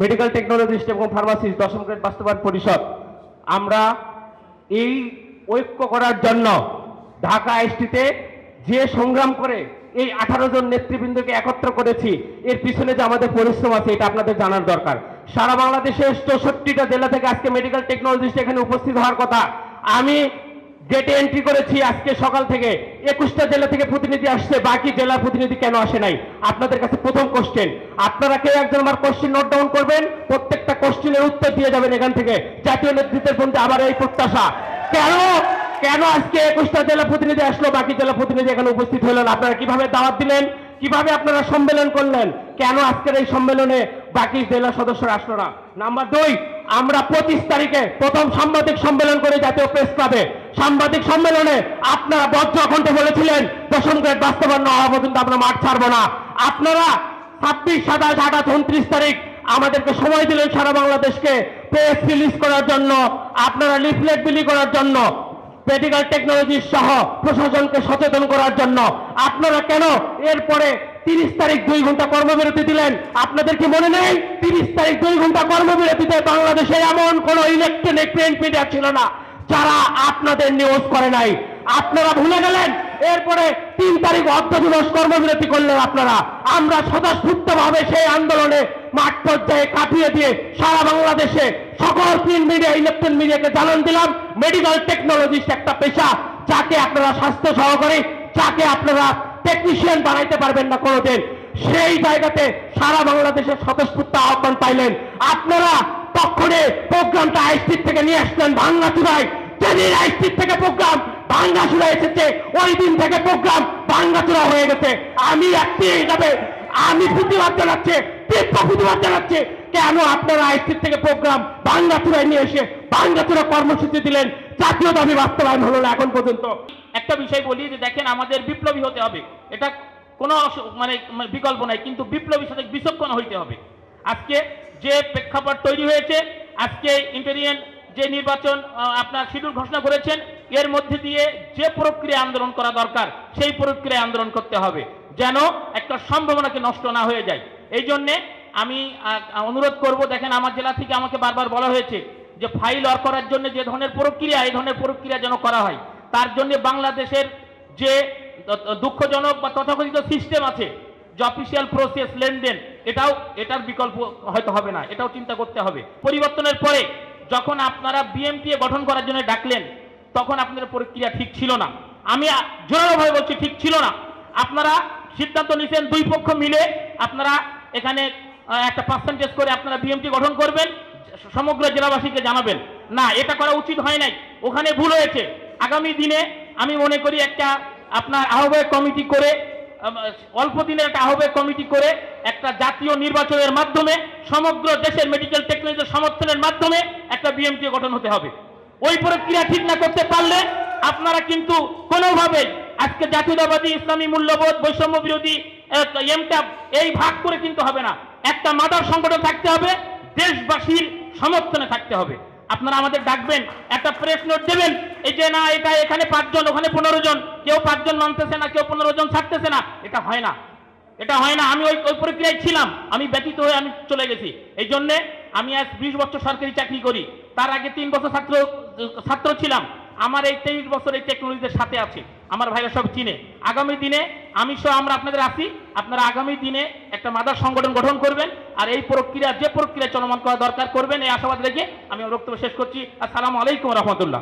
Medical technologist এবং pharmacist দশম grade বাস্তবায়ন পরিষদ আমরা এই ঐক্য করার জন্য ঢাকা আইএসটিতে যে সংগ্রাম করে এই 18 জন নেতৃবৃন্দকে একত্র করেছি, এর পিছনে যে আমাদের পরিশ্রম আছে এটা আপনাদের জানার দরকার। সারা বাংলাদেশের 64টা জেলা থেকে আজকে মেডিকেল টেকনোলজিস্ট এখানে উপস্থিত হওয়ার কথা। আমি গেটে এন্ট্রি করেছি আজকে সকাল থেকে, 21টা জেলা থেকে প্রতিনিধি আসছে, বাকি জেলার প্রতিনিধি কেন আসে নাই? আপনাদের কাছে প্রথম কোশ্চেন, আপনারা কেউ একজন আমার কোশ্চেন নোট ডাউন করবেন, প্রত্যেকটা কোশ্চেনের উত্তর দিয়ে যাবেন এখান থেকে। জাতীয় নেতৃত্বের মধ্যে আবার এই প্রত্যাশা, কেন কেন আজকে 21টা জেলা প্রতিনিধি আসলো, বাকি জেলা প্রতিনিধি এখানে উপস্থিত হলেন? আপনারা কিভাবে দাওয়াত দিলেন, কিভাবে আপনারা সম্মেলন করলেন, কেন আজকের এই সম্মেলনে বাকি জেলা সদস্যরা আসলো না? নাম্বার 2, আমরা 25 তারিখে প্রথম সাংবাদিক সম্মেলন করে জাতীয় প্রেস ক্লাবে, সাংবাদিক সম্মেলনে আপনারা বজ্রকণ্ঠে বলেছিলেন দশম গ্রেড বাস্তবায়ন না হওয়া পর্যন্ত আমরা মাঠ ছাড়বো না। আপনারা 26, 27, 28, 29 তারিখ আমাদেরকে সময় দিলেন সারা বাংলাদেশকে প্রেস রিলিজ করার জন্য, আপনারা লিফলেট বিলি করার জন্য, মেডিকেল টেকনোলজি সহ প্রশাসনকে সচেতন করার জন্য। আপনারা কেন এরপরে 30 তারিখ 2 ঘন্টা কর্মবিরতি দিলেন? আপনাদের কি মনে নেই 30 তারিখ 2 ঘন্টা কর্মবিরতিতে বাংলাদেশে এমন কোন ইলেকট্রনিক প্রিন্ট মিডিয়া ছিল না যারা আপনাদের নিউজ করে নাই? আপনারা ভুলে গেলেন। এরপরে 3 তারিখ অর্ধ দিবস কর্মবিরতি করলেন আপনারা। আমরা স্বতঃস্ফূর্তভাবে সেই আন্দোলনে মাঠ পর্যায়ে কাটিয়ে দিয়ে সারা বাংলাদেশে সকল প্রিন্ট মিডিয়া, ইলেকট্রনিক মিডিয়াকে জানান দিলাম মেডিকেল টেকনোলজিস্ট একটা পেশা, যাকে আপনারা স্বাস্থ্য সহকারী, যাকে আপনারা টেকনিশিয়ান বানাইতে পারবেন না কোনোদিন। সেই জায়গাতে সারা বাংলাদেশের স্বতঃস্ফূর্ত আহ্বান পাইলেন। আপনারা তখনই প্রোগ্রামটা আইএসটি থেকে নিয়ে আসলেন ভাঙ্গাচুরায়। যেদিন আইএসটি থেকে প্রোগ্রাম ভাঙ্গাচুরা এসেছে, ওই দিন থেকে প্রোগ্রাম ভাঙ্গাচুরা হয়ে গেছে। আমি একটি হিসাবে আমি প্রতিবাদ জানাচ্ছি, তীব্র প্রতিবাদ জানাচ্ছি, কেন আপনারা আইএসটি থেকে প্রোগ্রাম ভাঙ্গাচুরায় নিয়ে এসে ভাঙ্গাচুরা কর্মসূচি দিলেন? জাতীয় দাবি বাস্তবায়ন হলো না এখন পর্যন্ত। একটা বিষয় বলি যে দেখেন, আমাদের বিপ্লবী হতে হবে, এটা কোনো মানে বিকল্প নাই, কিন্তু বিপ্লবীর সাথে বিচক্ষণ হইতে হবে। আজকে যে প্রেক্ষাপট তৈরি হয়েছে, আজকে ইন্টেরিয়ান যে নির্বাচন আপনার শিডিউল ঘোষণা করেছেন, এর মধ্যে দিয়ে যে প্রক্রিয়া আন্দোলন করা দরকার সেই প্রক্রিয়ায় আন্দোলন করতে হবে, যেন একটা সম্ভাবনাকে নষ্ট না হয়ে যায়। এই জন্যে আমি অনুরোধ করব, দেখেন আমার জেলা থেকে আমাকে বারবার বলা হয়েছে যে ফাইল ওয়ার্ক করার জন্য যে ধরনের প্রক্রিয়া, এই ধরনের প্রক্রিয়া যেন করা হয়। তার জন্য বাংলাদেশের যে দুঃখজনক বা তথাকথিত সিস্টেম আছে, যে অফিসিয়াল প্রসেস, লেনদেন, এটার বিকল্প হয়তো হবে না, এটাও চিন্তা করতে হবে। পরিবর্তনের পরে যখন আপনারা বিএমপিএ গঠন করার জন্য ডাকলেন, তখন আপনাদের প্রক্রিয়া ঠিক ছিল না। আমি জোরালোভাবে বলছি, ঠিক ছিল না। আপনারা সিদ্ধান্ত নিয়েছেন 2 পক্ষ মিলে আপনারা এখানে একটা পার্সেন্টেজ করে আপনারা বিএমপি গঠন করবেন, সমগ্র জেলাবাসীকে জানাবেন। না, এটা করা উচিত হয় নাই, ওখানে ভুল হয়েছে। আগামী দিনে আমি মনে করি একটা আপনার আহ্বায়ক কমিটি করে, অল্প দিনের একটা আহ্বায়ক কমিটি করে একটা জাতীয় নির্বাচনের মাধ্যমে সমগ্র দেশের মেডিকেল টেকনোলজির সমর্থনের মাধ্যমে একটা বিএমপি গঠন হতে হবে। ওই প্রক্রিয়া ঠিক না করতে পারলে আপনারা কিন্তু কোনোভাবেই আজকে জাতীয়তাবাদী ইসলামী মূল্যবোধ, বৈষম্য বিরোধী এমটাব এই ভাগ করে কিন্তু হবে না। একটা মাদার সংগঠন থাকতে হবে, দেশবাসীর সমর্থনে থাকতে হবে। আপনারা আমাদের ডাকবেন, একটা প্রেস নোট দেবেন, এই যে না এটা এখানে 5 জন, ওখানে 15 জন, কেউ 5 জন মানতেছে না, কেউ 15 জন ছাড়তেছে না, এটা হয় না, এটা হয় না। আমি ওই প্রক্রিয়ায় ছিলাম, আমি ব্যতীত হয়ে আমি চলে গেছি। এই জন্যে আমি আজ 20 বছর সরকারি চাকরি করি, তার আগে 3 বছর ছাত্র ছিলাম। আমার এই 23 বছর এই টেকনোলজির সাথে আছে, আমার ভাইরা সব চিনে। আগামী দিনে আমি সহ আমরা আপনাদের আসি, আপনারা আগামী দিনে একটা মাদার সংগঠন গঠন করবেন, আর এই প্রক্রিয়া যে প্রক্রিয়া চলমান করা দরকার করবেন, এই আশাবাদ রেখে আমি বক্তব্য শেষ করছি। আসসালামু আলাইকুম রহমতুল্লাহ।